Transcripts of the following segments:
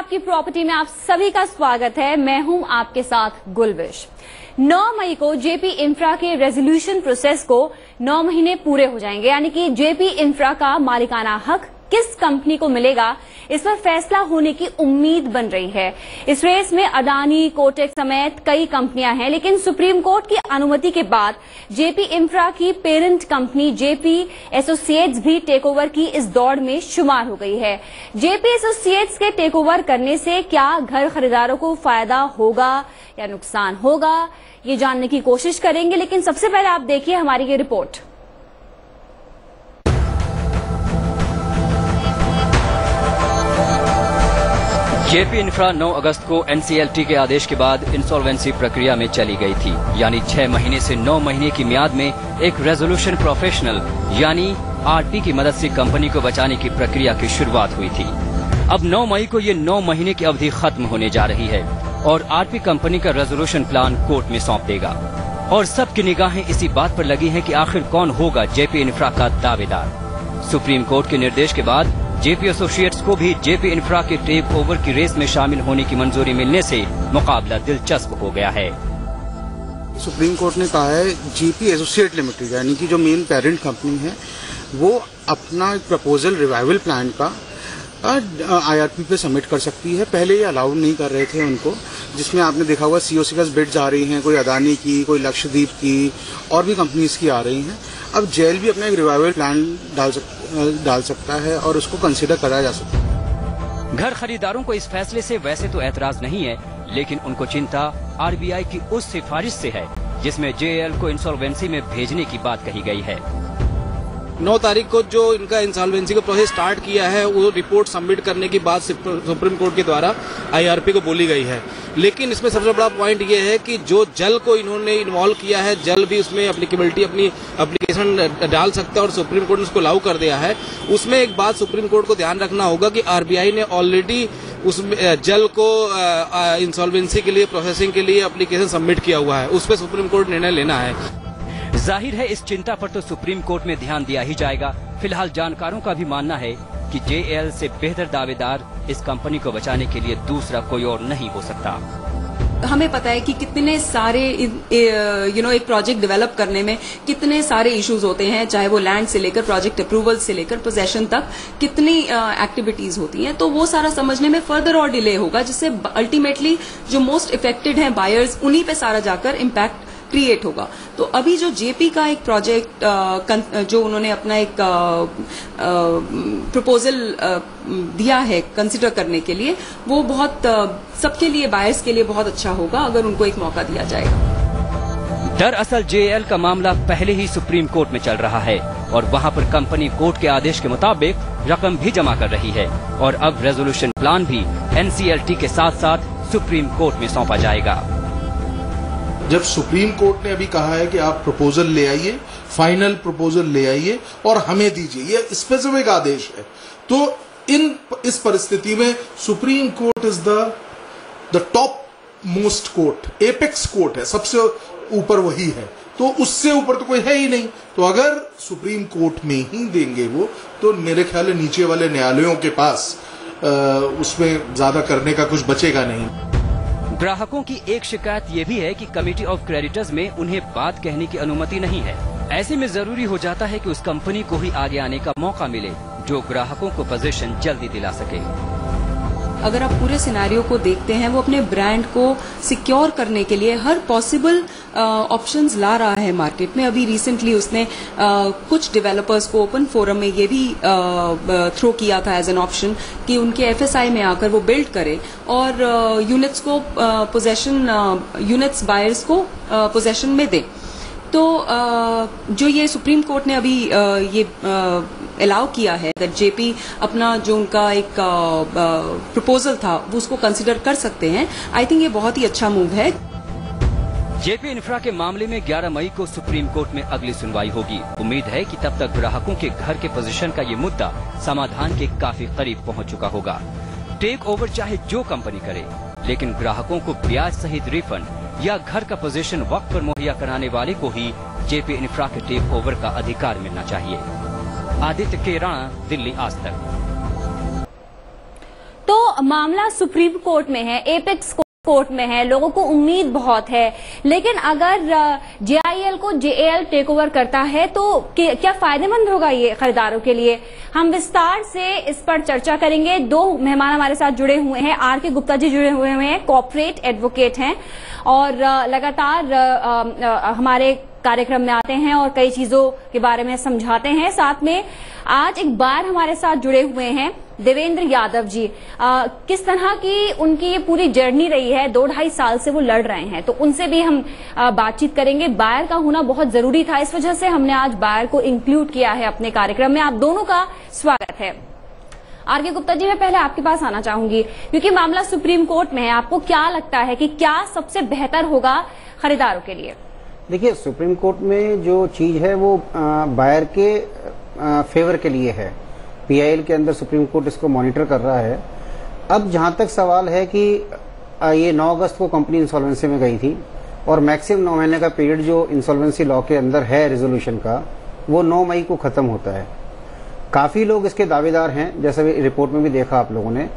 आपकी प्रॉपर्टी में आप सभी का स्वागत है। मैं हूं आपके साथ गुलविश। 9 मई को जेपी इंफ्रा के रेजोल्यूशन प्रोसेस को 9 महीने पूरे हो जाएंगे, यानी कि जेपी इंफ्रा का मालिकाना हक किस कंपनी को मिलेगा, इस पर फैसला होने की उम्मीद बन रही है। इस रेस में अडानी, कोटक समेत कई कंपनियां हैं, लेकिन सुप्रीम कोर्ट की अनुमति के बाद जेपी इंफ्रा की पेरेंट कंपनी जेपी एसोसिएट्स भी टेकओवर की इस दौड़ में शुमार हो गई है। जेपी एसोसिएट्स के टेकओवर करने से क्या घर खरीदारों को फायदा होगा या नुकसान होगा, ये जानने की कोशिश करेंगे। लेकिन सबसे पहले आप देखिए हमारी ये रिपोर्ट। जेपी इंफ्रा 9 अगस्त को एनसीएलटी के आदेश के बाद इंसॉल्वेंसी प्रक्रिया में चली गई थी, यानी 6 महीने से 9 महीने की मियाद में एक रेजोल्यूशन प्रोफेशनल यानी आरपी की मदद से कंपनी को बचाने की प्रक्रिया की शुरुआत हुई थी। अब 9 मई को ये 9 महीने की अवधि खत्म होने जा रही है और आरपी कंपनी का रेजोल्यूशन प्लान कोर्ट में सौंप देगा और सबकी निगाहें इसी बात पर लगी हैं कि आखिर कौन होगा जेपी इंफ्रा का दावेदार। सुप्रीम कोर्ट के निर्देश के बाद जेपी एसोसिएट्स को भी जेपी इंफ्रा के टेक ओवर की रेस में शामिल होने की मंजूरी मिलने से मुकाबला दिलचस्प हो गया है। सुप्रीम कोर्ट ने कहा है जेपी एसोसिएट लिमिटेड यानी कि जो मेन पेरेंट कंपनी है वो अपना एक प्रपोजल रिवाइवल प्लान का आईआरपी पे सबमिट कर सकती है। पहले ये अलाउड नहीं कर रहे थे उनको, जिसमें आपने देखा होगा सीओसी का बिड्स आ रही हैं, कोई अदानी की, कोई लक्षद्वीप की और भी कंपनीज की आ रही हैं। अब जेल भी अपना एक रिवाइवल प्लान डाल सकता है और उसको कंसिडर करा जा सकता है। घर खरीदारों को इस फैसले से वैसे तो ऐतराज नहीं है, लेकिन उनको चिंता आरबीआई की उस सिफारिश से है जिसमें जेएल को इंसॉल्वेंसी में भेजने की बात कही गई है। 9 तारीख को जो इनका इंसॉल्वेंसी का प्रोसेस स्टार्ट किया है वो रिपोर्ट सबमिट करने की बात सुप्रीम कोर्ट के द्वारा आईआरपी को बोली गई है। लेकिन इसमें सबसे बड़ा पॉइंट ये है कि जो जल को इन्होंने इन्वॉल्व किया है, जल भी उसमें एप्लीकेबिलिटी अपनी एप्लीकेशन डाल सकता है और सुप्रीम कोर्ट ने उसको लागू कर दिया है। उसमें एक बात सुप्रीम कोर्ट को ध्यान रखना होगा कि आरबीआई ने ऑलरेडी उसमें जल को इंसॉल्वेंसी के लिए प्रोसेसिंग के लिए एप्लीकेशन सबमिट किया हुआ है, उस पर सुप्रीम कोर्ट निर्णय लेना है। जाहिर है इस चिंता पर तो सुप्रीम कोर्ट में ध्यान दिया ही जाएगा। फिलहाल जानकारों का भी मानना है कि जेएल से बेहतर दावेदार इस कंपनी को बचाने के लिए दूसरा कोई और नहीं हो सकता। हमें पता है कि कितने सारे एक प्रोजेक्ट डेवलप करने में कितने सारे इश्यूज होते हैं, चाहे वो लैंड से लेकर प्रोजेक्ट अप्रूवल से लेकर पोजेशन तक कितनी एक्टिविटीज होती हैं। तो वो सारा समझने में फर्दर और डिले होगा, जिससे अल्टीमेटली जो मोस्ट इफेक्टेड हैं बायर्स, उन्हीं पे सारा जाकर इम्पैक्ट क्रिएट होगा। तो अभी जो जेपी का एक प्रोजेक्ट जो उन्होंने अपना एक प्रपोजल दिया है कंसिडर करने के लिए, वो बहुत सबके लिए, बायर्स के लिए बहुत अच्छा होगा अगर उनको एक मौका दिया जाएगा। दरअसल जेएल का मामला पहले ही सुप्रीम कोर्ट में चल रहा है और वहां पर कंपनी कोर्ट के आदेश के मुताबिक रकम भी जमा कर रही है और अब रेजोल्यूशन प्लान भी एनसीएलटी के साथ साथ सुप्रीम कोर्ट में सौंपा जाएगा। जब सुप्रीम कोर्ट ने अभी कहा है कि आप प्रपोजल ले आइए, फाइनल प्रपोजल ले आइए और हमें दीजिए, ये स्पेसिफिक आदेश है, तो इस परिस्थिति में supreme court is the top most court, apex court है, सबसे ऊपर वही है, तो उससे ऊपर तो कोई है ही नहीं। तो अगर सुप्रीम कोर्ट में ही देंगे वो, तो मेरे ख्याल है नीचे वाले न्यायालयों के पास उसमें ज्यादा करने का कुछ बचेगा नहीं। ग्राहकों की एक शिकायत ये भी है कि कमिटी ऑफ क्रेडिटर्स में उन्हें बात कहने की अनुमति नहीं है। ऐसे में जरूरी हो जाता है कि उस कंपनी को ही आगे आने का मौका मिले जो ग्राहकों को पोजीशन जल्दी दिला सके। अगर आप पूरे सिनेरियो को देखते हैं, वो अपने ब्रांड को सिक्योर करने के लिए हर पॉसिबल ऑप्शंस ला रहा है मार्केट में। अभी रिसेंटली उसने कुछ डेवलपर्स को ओपन फोरम में ये भी थ्रो किया था एज एन ऑप्शन कि उनके एफएसआई में आकर वो बिल्ड करें और यूनिट्स को यूनिट्स बायर्स को पोजेशन में दें। तो जो ये सुप्रीम कोर्ट ने अभी ये अलाउ किया है दैट जेपी अपना जो उनका एक प्रपोजल था वो उसको कंसिडर कर सकते हैं, आई थिंक ये बहुत ही अच्छा मूव है। जेपी इंफ्रा के मामले में 11 मई को सुप्रीम कोर्ट में अगली सुनवाई होगी। उम्मीद है कि तब तक ग्राहकों के घर के पोजीशन का ये मुद्दा समाधान के काफी करीब पहुंच चुका होगा। टेक ओवर चाहे जो कंपनी करे, लेकिन ग्राहकों को ब्याज सहित रिफंड या घर का पोजीशन वक्त पर मुहैया कराने वाले को ही जेपी इंफ्रा के टेक ओवर का अधिकार मिलना चाहिए। आदित्य के राणा, दिल्ली आज तक। तो मामला सुप्रीम कोर्ट में है, एपेक्स कोर्ट में है, लोगों को उम्मीद बहुत है, लेकिन अगर जेआईएल को जेएल टेक ओवर करता है तो क्या फायदेमंद होगा ये खरीदारों के लिए? हम विस्तार से इस पर चर्चा करेंगे। दो मेहमान हमारे साथ जुड़े हुए हैं। आर.के. गुप्ता जी जुड़े हुए हैं, कॉर्पोरेट एडवोकेट हैं और लगातार हमारे कार्यक्रम में आते हैं और कई चीजों के बारे में समझाते हैं। साथ में आज एक बार हमारे साथ जुड़े हुए हैं देवेंद्र यादव जी। किस तरह की उनकी ये पूरी जर्नी रही है, 2-2.5 साल से वो लड़ रहे हैं, तो उनसे भी हम बातचीत करेंगे। बायर का होना बहुत जरूरी था, इस वजह से हमने आज बायर को इंक्लूड किया है अपने कार्यक्रम में। आप दोनों का स्वागत है। आर.के. गुप्ता जी, मैं पहले आपके पास आना चाहूंगी क्योंकि मामला सुप्रीम कोर्ट में है। आपको क्या लगता है कि क्या सबसे बेहतर होगा खरीदारों के लिए? देखिए, सुप्रीम कोर्ट में जो चीज है वो बायर के फेवर के लिए है। पीआईएल के अंदर सुप्रीम कोर्ट इसको मॉनिटर कर रहा है। अब जहां तक सवाल है कि ये 9 अगस्त को कंपनी इंसॉल्वेंसी में गई थी और मैक्सिमम 9 महीने का पीरियड जो इंसॉल्वेंसी लॉ के अंदर है रेजोल्यूशन का, वो 9 मई को खत्म होता है। काफी लोग इसके दावेदार हैं, जैसा भी रिपोर्ट में भी देखा आप लोगों ने,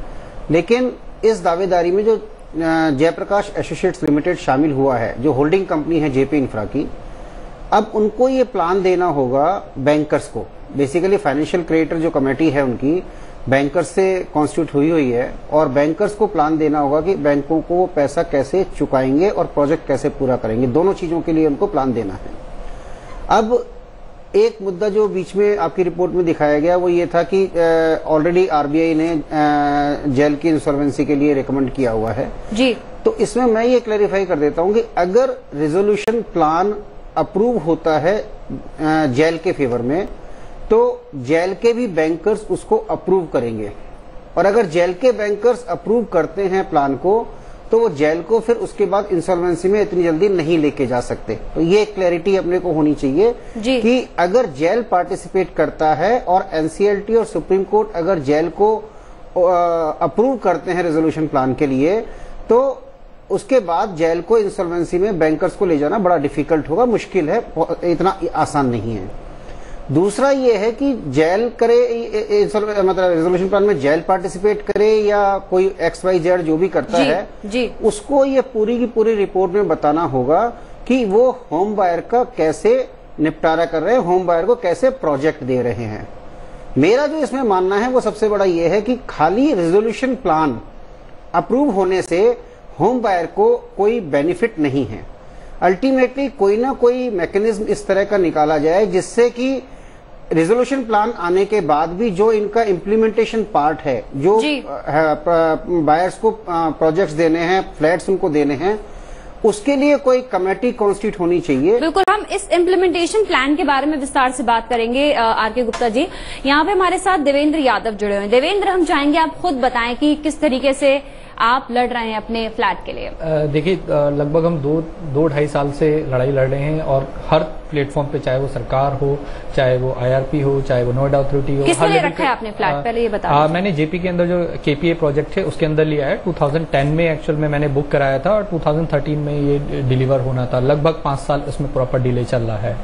लेकिन इस दावेदारी में जो जयप्रकाश एसोसिएट्स लिमिटेड शामिल हुआ है, जो होल्डिंग कंपनी है जेपी इंफ्रा की, अब उनको ये प्लान देना होगा बैंकर्स को। बेसिकली फाइनेंशियल क्रेडिटर जो कमेटी है उनकी बैंकर्स से कॉन्स्टिट्यूट हुई है और बैंकर्स को प्लान देना होगा कि बैंकों को वो पैसा कैसे चुकाएंगे और प्रोजेक्ट कैसे पूरा करेंगे। दोनों चीजों के लिए उनको प्लान देना है। अब एक मुद्दा जो बीच में आपकी रिपोर्ट में दिखाया गया वो ये था कि ऑलरेडी आरबीआई ने जेल की इंसॉल्वेंसी के लिए रिकमेंड किया हुआ है जी। तो इसमें मैं ये क्लैरिफाई कर देता हूं कि अगर रेजोल्यूशन प्लान अप्रूव होता है जेल के फेवर में, तो जेल के भी बैंकर्स उसको अप्रूव करेंगे और अगर जेल के बैंकर्स अप्रूव करते हैं प्लान को, तो वो जेल को फिर उसके बाद इंसॉल्वेंसी में इतनी जल्दी नहीं लेके जा सकते। तो ये क्लैरिटी अपने को होनी चाहिए कि अगर जेल पार्टिसिपेट करता है और एनसीएलटी और सुप्रीम कोर्ट अगर जेल को अप्रूव करते हैं रेजोल्यूशन प्लान के लिए, तो उसके बाद जेल को इंसॉल्वेंसी में बैंकर्स को ले जाना बड़ा डिफिकल्ट होगा, मुश्किल है, इतना आसान नहीं है। दूसरा ये है कि जेल करे, मतलब रेजोल्यूशन प्लान में जेल पार्टिसिपेट करे या कोई XYZ जो भी करता है, उसको ये पूरी की पूरी रिपोर्ट में बताना होगा कि वो होम बायर का कैसे निपटारा कर रहे हैं, होम बायर को कैसे प्रोजेक्ट दे रहे हैं। मेरा जो इसमें मानना है वो सबसे बड़ा ये है कि खाली रेजोल्यूशन प्लान अप्रूव होने से होम बायर को कोई बेनिफिट नहीं है। अल्टीमेटली कोई ना कोई मैकेनिज्म इस तरह का निकाला जाए जिससे कि रेजोल्यूशन प्लान आने के बाद भी जो इनका इम्प्लीमेंटेशन पार्ट है, जो बायर्स को प्रोजेक्ट्स देने हैं, फ्लैट्स उनको देने हैं, उसके लिए कोई कमेटी कॉन्स्टिट्यूट होनी चाहिए। बिल्कुल, हम इस इम्प्लीमेंटेशन प्लान के बारे में विस्तार से बात करेंगे। आर.के. गुप्ता जी, यहाँ पे हमारे साथ देवेंद्र यादव जुड़े हुए हैं। देवेंद्र, हम चाहेंगे आप खुद बताएं कि किस तरीके से आप लड़ रहे हैं अपने फ्लैट के लिए। देखिए, लगभग हम 2-2.5 साल से लड़ाई लड़ रहे हैं और हर प्लेटफॉर्म पे, चाहे वो सरकार हो, चाहे वो IRP हो, चाहे वो नोएडा अथॉरिटी हो, किस लिए रखा है आपने फ्लैट, पहले ये बताओ। मैंने जेपी के अंदर जो KPA प्रोजेक्ट है उसके अंदर लिया है। 2010 में एक्चुअल में मैंने बुक कराया था और 2013 में ये डिलीवर होना था। लगभग 5 साल इसमें प्रॉपर डिले चल रहा है।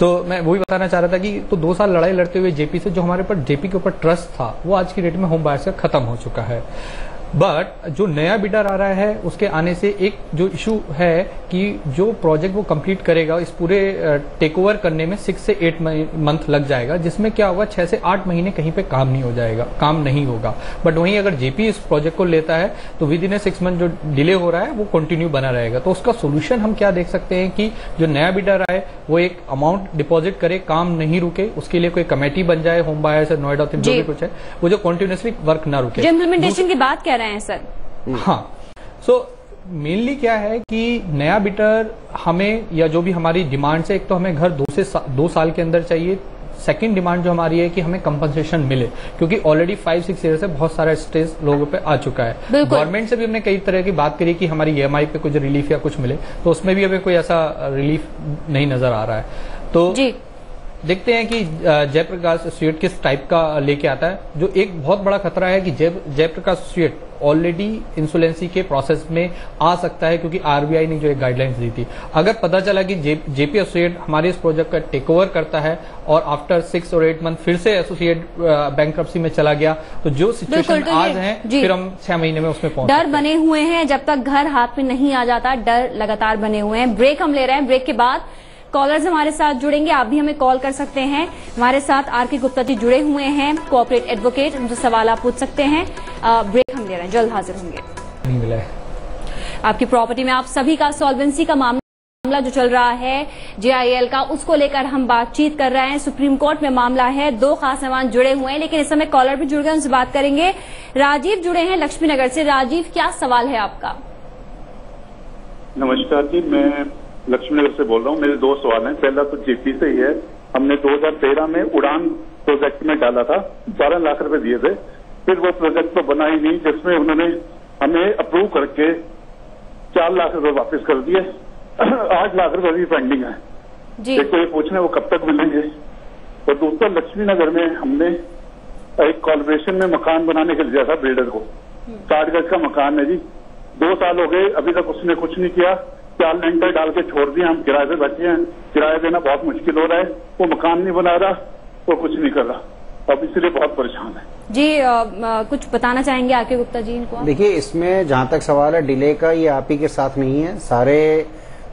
तो मैं वही बताना चाह रहा था कि तो 2 साल लड़ाई लड़ते हुए जेपी से जो हमारे ऊपर जेपी के ऊपर ट्रस्ट था वो आज की डेट में होम बायर्स का खत्म हो चुका है। बट जो नया बिडर आ रहा है उसके आने से एक जो इशू है कि जो प्रोजेक्ट वो कंप्लीट करेगा, इस पूरे टेक ओवर करने में 6 से 8 मंथ लग जाएगा, जिसमें क्या होगा 6 से 8 महीने कहीं पे काम नहीं होगा। बट वहीं अगर जेपी इस प्रोजेक्ट को लेता है तो विद इन 6 मंथ जो डिले हो रहा है वो कंटिन्यू बना रहेगा। तो उसका सोल्यूशन हम क्या देख सकते हैं कि जो नया बिडर आए वो एक अमाउंट डिपॉजिट करे, काम नहीं रुके, उसके लिए कोई कमेटी बन जाए, होम बायर्स नोएडा जो भी कुछ है वो जो कंटिन्यूअसली वर्क ना रुके। इम्प्लीमेंटेशन की बात रहे हैं सर। हाँ, सो मेनली क्या है कि नया बिटर हमें, या जो भी हमारी डिमांड्स है, एक तो हमें घर 2 साल के अंदर चाहिए। सेकंड डिमांड जो हमारी है कि हमें कंपनसेशन मिले, क्योंकि ऑलरेडी 5-6 ईयर से बहुत सारा स्ट्रेस लोगों पे आ चुका है। गवर्नमेंट से भी हमने कई तरह की बात करी कि हमारी EMI पे कुछ रिलीफ या कुछ मिले, तो उसमें भी हमें कोई ऐसा रिलीफ नहीं नजर आ रहा है। तो देखते हैं कि जयप्रकाश एसोसिएट किस टाइप का लेके आता है। जो एक बहुत बड़ा खतरा है कि जयप्रकाश एसोसिएट ऑलरेडी इंसोलेंसी के प्रोसेस में आ सकता है, क्योंकि आरबीआई ने जो एक गाइडलाइंस दी थी। अगर पता चला कि जेपी एसोसिएट हमारे इस प्रोजेक्ट का टेक ओवर करता है और आफ्टर 6 और 8 मंथ फिर से एसोसिएट बैंकरप्सी में चला गया, तो जो सिचुएशन तो आज है फिर हम 6 महीने में उसमें पहुंच डर बने हुए हैं। जब तक घर हाथ में नहीं आ जाता, डर लगातार बने हुए हैं। ब्रेक हम ले रहे हैं। ब्रेक के बाद कॉलर्स हमारे साथ जुड़ेंगे। आप भी हमें कॉल कर सकते हैं। हमारे साथ आर.के. गुप्ता जी जुड़े हुए हैं, कोऑपरेट एडवोकेट। उनसे सवाल आप पूछ सकते हैं। ब्रेक हम ले रहे हैं, जल्द हाजिर होंगे। नहीं मिला है आपकी प्रॉपर्टी में आप सभी का सॉल्वेंसी का मामला जो चल रहा है JIL का, उसको लेकर हम बातचीत कर रहे हैं। सुप्रीम कोर्ट में मामला है। 2 खास मेहमान जुड़े हुए हैं, लेकिन इस समय कॉलर भी जुड़ गए, उनसे बात करेंगे। राजीव जुड़े हैं लक्ष्मी नगर से। राजीव, क्या सवाल है आपका? नमस्कार जी, मैं लक्ष्मीनगर से बोल रहा हूँ। मेरे 2 सवाल हैं। पहला तो जेपी से ही है। हमने 2013 में उड़ान प्रोजेक्ट में डाला था, 12 लाख रुपए दिए थे। फिर वो प्रोजेक्ट तो बना ही नहीं, जिसमें उन्होंने हमें अप्रूव करके 4 लाख रुपए वापस कर दिए। 8 लाख रुपए अभी पेंडिंग है। एक तो ये पूछना वो कब तक मिलेंगे। और दूसरा, लक्ष्मीनगर में हमने एक कॉर्पोरेशन में मकान बनाने के लिए दिया था बिल्डर को। 60 गज का मकान है जी। 2 साल हो गए, अभी तक उसने कुछ नहीं किया। 4 लेंटर डाल के छोड़ दिया। हम किराए पे बैठे हैं। किराया देना बहुत मुश्किल हो रहा है। वो मकान नहीं बना रहा, वो कुछ नहीं कर रहा। अब इसलिए बहुत परेशान है जी। कुछ बताना चाहेंगे आर.के. गुप्ता जी इनको? देखिए, इसमें जहां तक सवाल है डिले का, ये आप ही के साथ नहीं है, सारे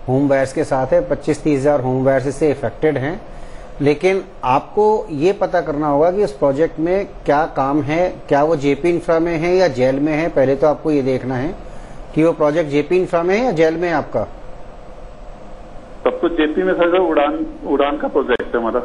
होम बायर्स के साथ है। 25-30 हजार होम बायर्स इससे इफेक्टेड हैं। लेकिन आपको ये पता करना होगा कि इस प्रोजेक्ट में क्या काम है, क्या वो जेपी इंफ्रा में है या जेल में है। पहले तो आपको ये देखना है कि वो प्रोजेक्ट जेपी इंफ्रा में है या जेल में है आपका। तब तो जेपी में सर उड़ान का प्रोजेक्ट है हमारा।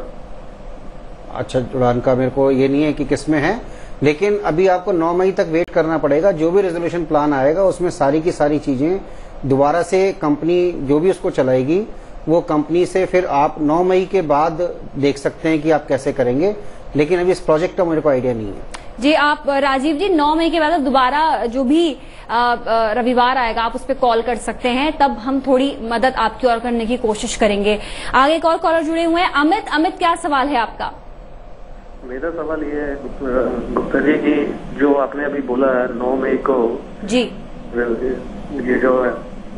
अच्छा, उड़ान का मेरे को ये नहीं है कि किस में है, लेकिन अभी आपको 9 मई तक वेट करना पड़ेगा। जो भी रेजोल्यूशन प्लान आएगा उसमें सारी की सारी चीजें दोबारा से कंपनी जो भी उसको चलाएगी, वो कंपनी से फिर आप 9 मई के बाद देख सकते हैं कि आप कैसे करेंगे। लेकिन अभी इस प्रोजेक्ट का मेरे को आइडिया नहीं है जी। आप राजीव जी 9 मई के बाद दोबारा जो भी रविवार आएगा आप उस पर कॉल कर सकते हैं, तब हम थोड़ी मदद आपकी ओर करने की कोशिश करेंगे। आगे एक और कॉलर जुड़े हुए हैं, अमित। अमित, क्या सवाल है आपका? मेरा सवाल ये है गुप्ता जी की, जो आपने अभी बोला 9 मई को जी ये जो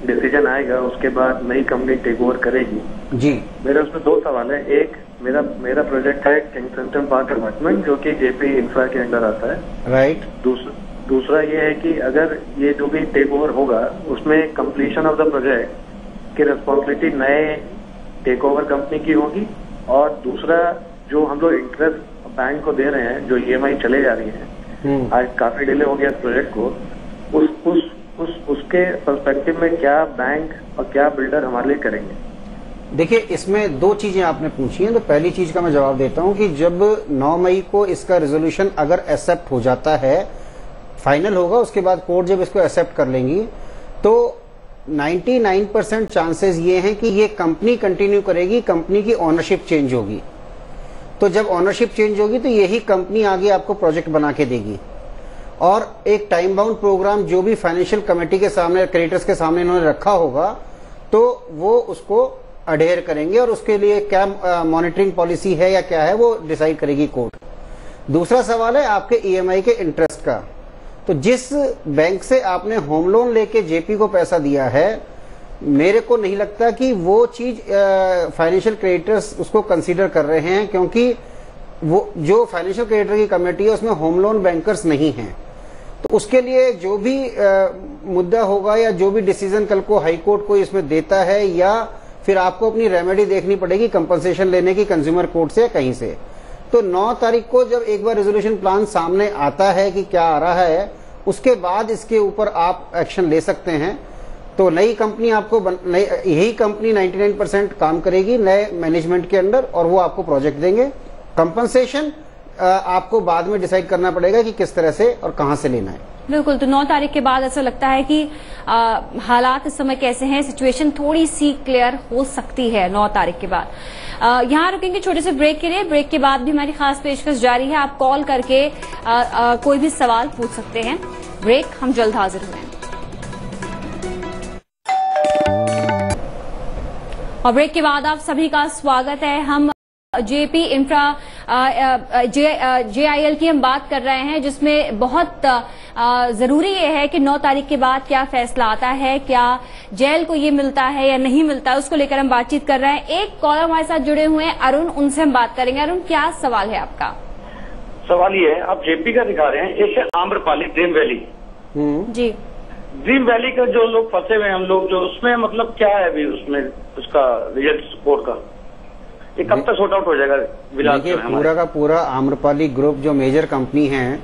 डिसीजन आएगा उसके बाद नई कंपनी टेक ओवर करेगी जी। मेरा उसमें 2 सवाल है। एक, मेरा प्रोजेक्ट है किंगस्टन पार्क अपार्टमेंट, जो कि जेपी इंफ्रा के अंडर आता है, राइट। दूसरा ये है कि अगर ये जो भी टेक ओवर होगा उसमें कंप्लीशन ऑफ द प्रोजेक्ट की रिस्पॉन्सिबिलिटी नए टेक ओवर कंपनी की होगी, और दूसरा जो हम लोग इंटरेस्ट बैंक को दे रहे हैं, जो EMI चले जा रही है, आज काफी डिले हो गया इस प्रोजेक्ट को, उसके पर्सपेक्टिव में क्या बैंक और क्या बिल्डर हमारे लिए करेंगे? देखिए, इसमें 2 चीजें आपने पूछी हैं। तो पहली चीज का मैं जवाब देता हूं कि जब 9 मई को इसका रेजोल्यूशन अगर एक्सेप्ट हो जाता है, फाइनल होगा, उसके बाद कोर्ट जब इसको एक्सेप्ट कर लेंगी, तो 99% चांसेस ये हैं कि ये कंपनी कंटिन्यू करेगी, कंपनी की ओनरशिप चेंज होगी। तो जब ओनरशिप चेंज होगी तो यही कंपनी आगे आपको प्रोजेक्ट बना के देगी, और एक टाइम बाउंड प्रोग्राम जो भी फाइनेंशियल कमेटी के सामने, क्रेडिटर्स के सामने इन्होंने रखा होगा, तो वो उसको अडेयर करेंगे, और उसके लिए क्या मॉनिटरिंग पॉलिसी है या क्या है वो डिसाइड करेगी कोर्ट। दूसरा सवाल है आपके EMI के इंटरेस्ट का। तो जिस बैंक से आपने होम लोन लेके जेपी को पैसा दिया है, मेरे को नहीं लगता कि वो चीज फाइनेंशियल क्रेडिटर्स उसको कंसीडर कर रहे हैं, क्योंकि वो जो फाइनेंशियल क्रेडिटर की कमेटी है उसमें होम लोन बैंकर्स नहीं हैं। तो उसके लिए जो भी मुद्दा होगा या जो भी डिसीजन कल को हाई कोर्ट को इसमें देता है, या फिर आपको अपनी रेमेडी देखनी पड़ेगी कंपनसेशन लेने की कंज्यूमर कोर्ट से या कहीं से। तो 9 तारीख को जब एक बार रेजोल्यूशन प्लान सामने आता है कि क्या आ रहा है, उसके बाद इसके ऊपर आप एक्शन ले सकते हैं। तो नई कंपनी आपको यही कंपनी 99% काम करेगी नए मैनेजमेंट के अंडर, और वो आपको प्रोजेक्ट देंगे। कंपनसेशन आपको बाद में डिसाइड करना पड़ेगा कि किस तरह से और कहां से लेना है। बिल्कुल। तो 9 तारीख के बाद ऐसा लगता है कि हालात इस समय कैसे हैं, सिचुएशन थोड़ी सी क्लियर हो सकती है 9 तारीख के बाद। यहाँ रुकेंगे छोटे से ब्रेक के लिए। ब्रेक के बाद भी हमारी खास पेशकश जारी है, आप कॉल करके कोई भी सवाल पूछ सकते हैं। ब्रेक, हम जल्द हाजिर हुए। और ब्रेक के बाद आप सभी का स्वागत है। हम जेपी इंफ्रा JIL की हम बात कर रहे हैं, जिसमें बहुत जरूरी ये है कि 9 तारीख के बाद क्या फैसला आता है, क्या जेल को ये मिलता है या नहीं मिलता है, उसको लेकर हम बातचीत कर रहे हैं। एक कॉलर हमारे साथ जुड़े हुए हैं अरुण, उनसे हम बात करेंगे। अरुण, क्या सवाल है आपका? सवाल ये है, आप जेपी का दिखा रहे हैं, एक है आम्रपाली ड्रीम वैली जी। ड्रीम वैली का जो लोग फंसे हुए हैं, हम लोग जो उसमें मतलब क्या है अभी उसमें उसका रिजल्ट सपोर्ट का, ये कब तक सॉर्ट आउट हो जाएगा? देखिए, पूरा का पूरा आम्रपाली ग्रुप जो मेजर कंपनी है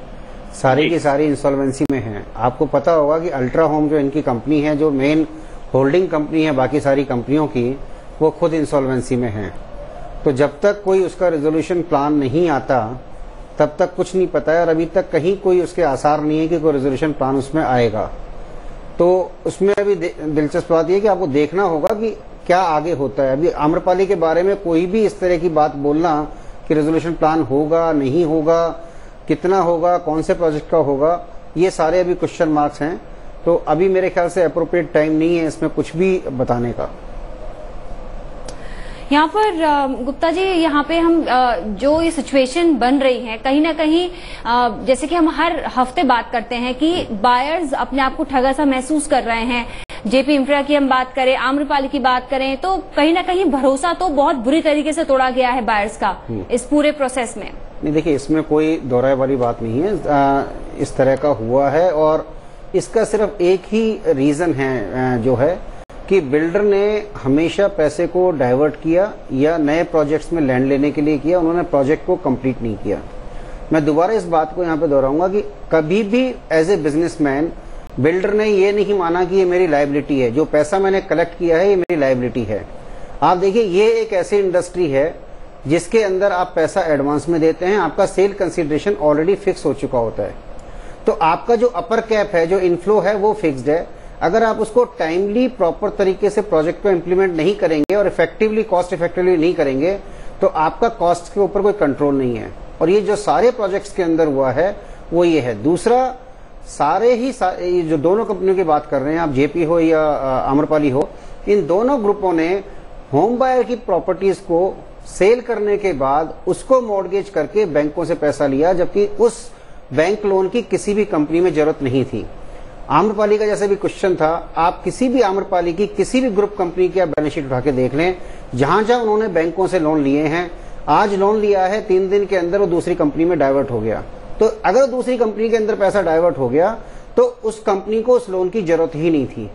सारी की सारी इंसॉल्वेंसी में है। आपको पता होगा कि अल्ट्रा होम जो इनकी कंपनी है, जो मेन होल्डिंग कंपनी है बाकी सारी कंपनियों की, वो खुद इंसॉल्वेंसी में है। तो जब तक कोई उसका रेजोल्यूशन प्लान नहीं आता तब तक कुछ नहीं पता है, और अभी तक कहीं कोई उसके आसार नहीं है कि कोई रेजोल्यूशन प्लान उसमें आएगा। तो उसमें अभी दिलचस्प बात यह है कि आपको देखना होगा कि क्या आगे होता है। अभी आम्रपाली के बारे में कोई भी इस तरह की बात बोलना कि रेजोल्यूशन प्लान होगा नहीं होगा, कितना होगा, कौन से प्रोजेक्ट का होगा, ये सारे अभी क्वेश्चन मार्क्स हैं। तो अभी मेरे ख्याल से अप्रोप्रिएट टाइम नहीं है इसमें कुछ भी बताने का। यहाँ पर गुप्ता जी, यहाँ पे हम जो ये सिचुएशन बन रही है, कहीं ना कहीं जैसे कि हम हर हफ्ते बात करते हैं कि बायर्स अपने आप को ठगा सा महसूस कर रहे हैं। जेपी इंफ्रा की हम बात करें, आम्रपाली की बात करें, तो कहीं ना कहीं भरोसा तो बहुत बुरी तरीके से तोड़ा गया है बायर्स का इस पूरे प्रोसेस में। नहीं, देखिए, इसमें कोई दोहराए वाली बात नहीं है। इस तरह का हुआ है और इसका सिर्फ एक ही रीजन है, जो है कि बिल्डर ने हमेशा पैसे को डाइवर्ट किया या नए प्रोजेक्ट्स में लैंड लेने के लिए किया, उन्होंने प्रोजेक्ट को कंप्लीट नहीं किया। मैं दोबारा इस बात को यहाँ पे दोहराऊंगा कि कभी भी एज ए बिजनेसमैन बिल्डर ने ये नहीं माना कि ये मेरी लायबिलिटी है, जो पैसा मैंने कलेक्ट किया है ये मेरी लायबिलिटी है। आप देखिए, ये एक ऐसी इंडस्ट्री है जिसके अंदर आप पैसा एडवांस में देते हैं, आपका सेल कंसिडरेशन ऑलरेडी फिक्स हो चुका होता है। तो आपका जो अपर कैप है, जो इनफ्लो है, वो फिक्स्ड है। अगर आप उसको टाइमली प्रॉपर तरीके से प्रोजेक्ट को इम्प्लीमेंट नहीं करेंगे और इफेक्टिवली कॉस्ट इफेक्टिवली नहीं करेंगे तो आपका कॉस्ट के ऊपर कोई कंट्रोल नहीं है। और ये जो सारे प्रोजेक्ट्स के अंदर हुआ है वो ये है। दूसरा, सारे जो दोनों कंपनियों की बात कर रहे हैं आप, जेपी हो या आम्रपाली हो, इन दोनों ग्रुपों ने होम बायर की प्रॉपर्टीज को सेल करने के बाद उसको मॉर्गेज करके बैंकों से पैसा लिया, जबकि उस बैंक लोन की किसी भी कंपनी में जरूरत नहीं थी। आम्रपाली का जैसे भी क्वेश्चन था, आप किसी भी आम्रपाली की किसी भी ग्रुप कंपनी की आप बैलेंस शीट उठा के देख लें, जहां जहां उन्होंने बैंकों से लोन लिए हैं, आज लोन लिया है 3 दिन के अंदर वो दूसरी कंपनी में डाइवर्ट हो गया। तो अगर दूसरी कंपनी के अंदर पैसा डाइवर्ट हो गया तो उस कंपनी को उस लोन की जरूरत ही नहीं थी।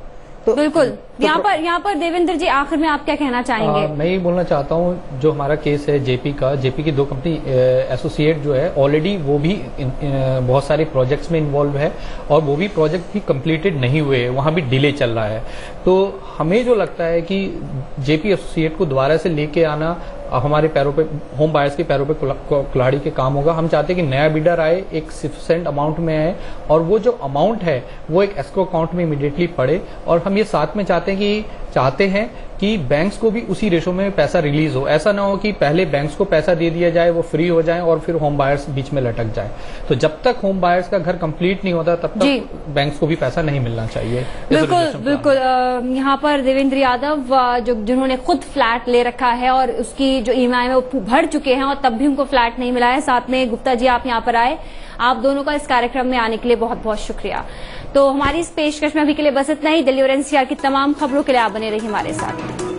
तो बिल्कुल, यहाँ पर देवेंद्र जी, आखिर में आप क्या कहना चाहेंगे? मैं ये बोलना चाहता हूँ, जो हमारा केस है जेपी की 2 कंपनी एसोसिएट जो है, ऑलरेडी वो भी बहुत सारे प्रोजेक्ट्स में इन्वॉल्व है और वो भी प्रोजेक्ट भी कंप्लीटेड नहीं हुए हैं, वहां भी डिले चल रहा है। तो हमें जो लगता है कि जेपी एसोसिएट को दोबारा से लेके आना हमारे पैरों पे, होम बायर्स के पैरों पे कुल्हाड़ी के काम होगा। हम चाहते हैं कि नया बिडर आए, एक सफिशिएंट अमाउंट में आए और वो जो अमाउंट है वो एक एस्क्रो अकाउंट में इमीडिएटली पड़े। और हम ये साथ में चाहते हैं कि बैंक्स को भी उसी रेशो में पैसा रिलीज हो। ऐसा ना हो कि पहले बैंक्स को पैसा दे दिया जाए, वो फ्री हो जाए और फिर होम बायर्स बीच में लटक जाए। तो जब तक होम बायर्स का घर कंप्लीट नहीं होता तब तक बैंक्स को भी पैसा नहीं मिलना चाहिए। बिल्कुल। यहाँ पर देवेंद्र यादव, जिन्होंने खुद फ्लैट ले रखा है और उसकी जो ईएमआई में वो भर चुके हैं और तब भी उनको फ्लैट नहीं मिला है। साथ में गुप्ता जी, आप यहाँ पर आए, आप दोनों का इस कार्यक्रम में आने के लिए बहुत बहुत शुक्रिया। तो हमारी इस पेशकश में अभी के लिए बस इतना ही। दिल्ली और एनसीआर की तमाम खबरों के लिए आप बने रहिए हमारे साथ।